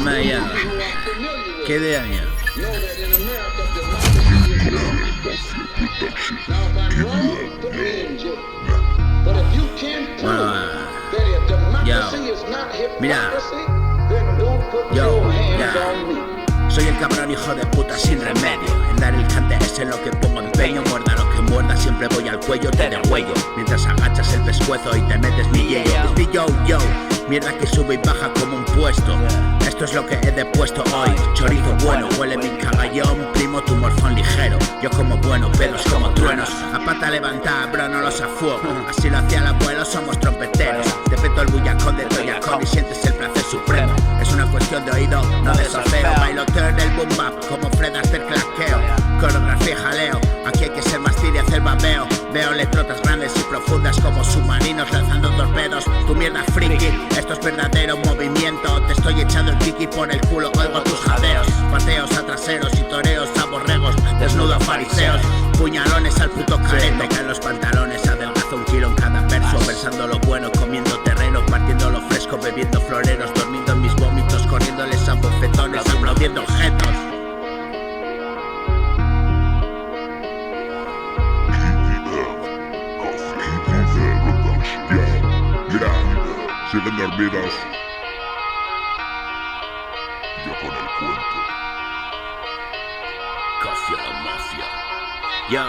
Maya, ¿qué de año? Bueno, mira, soy el cabrón hijo de puta sin remedio. En dar el cante es en lo que pongo empeño. Muerda lo que muerda, siempre voy al cuello, te degüello. Mientras agachas el pescuezo y te metes mi yello. Es mi yo, mierda que sube y baja como un puesto. Esto es lo que he depuesto hoy. Chorizo bueno, huele mi cagallón. Primo tu morfón ligero, yo como bueno, pedos como truenos. A pata levantada, bro, no los afuego. Así lo hacía el abuelo, somos trompeteros. Te peto el bullacón de Toyacón y sientes el placer supremo. Es una cuestión de oído, no de sofeo. Bailoteo en el boom bap, como Fred Astaire claqueo. Coreografía y jaleo, aquí hay que ser más y hacer babeo. Veo letrotas grandes y profundas como submarinos lanzando torpedos. Tu mierda friki, esto es verdadero movimiento. Te estoy echando el kiki por el culo, oigo tus jadeos. Pateos a traseros y toreos a borregos. Desnudo a fariseos, puñalones al puto carete. Caen los pantalones, adelgazo 1 kilo en cada verso. Versando lo bueno, comiendo terreno, partiendo lo fresco, bebiendo floreros, dormiendo en mis vómitos, corriéndoles a bofetones, aplaudiendo objetos. Siguen dormidos. Yo con el cuento. Café la mafia. Yo.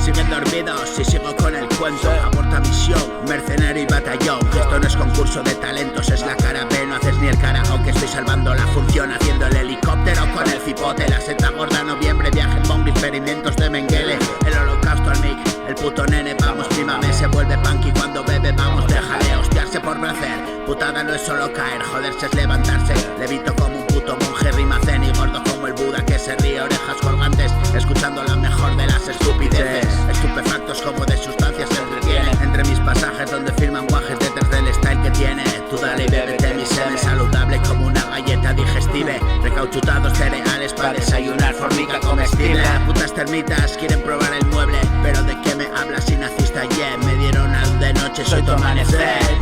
Siguen dormidos y sigo con el cuento. Aporta visión, mercenario y batallón. Esto no es concurso de talentos, es la cara B. No haces ni el karaoke, estoy salvando la función. Haciendo el helicóptero con el cipote. La seta gorda, noviembre, viaje en Bong, experimentos de Mengele. El holocausto al mic, el puto nene. Vamos, prímame, se vuelve punky cuando bebe. Vamos, déjale hostiarse por placer. Putada no es solo caer, joderse es levantarse. Levito como un puto monje, rima zen y gordo como el Buda que se ríe, orejas colgantes, escuchando la mejor de las estupideces. Estupefactos como de sustancias se entretiene. Entre mis pasajes donde firman guajes detrás del style que tiene. Tú dale y bébete mi semen, saludable como una galleta digestive. Recauchutados cereales para desayunar, formica comestible. Putas termitas quieren probar el mueble, pero ¿de qué me hablas si naciste ayer? Me dieron algo de noche, soy tu amanecer.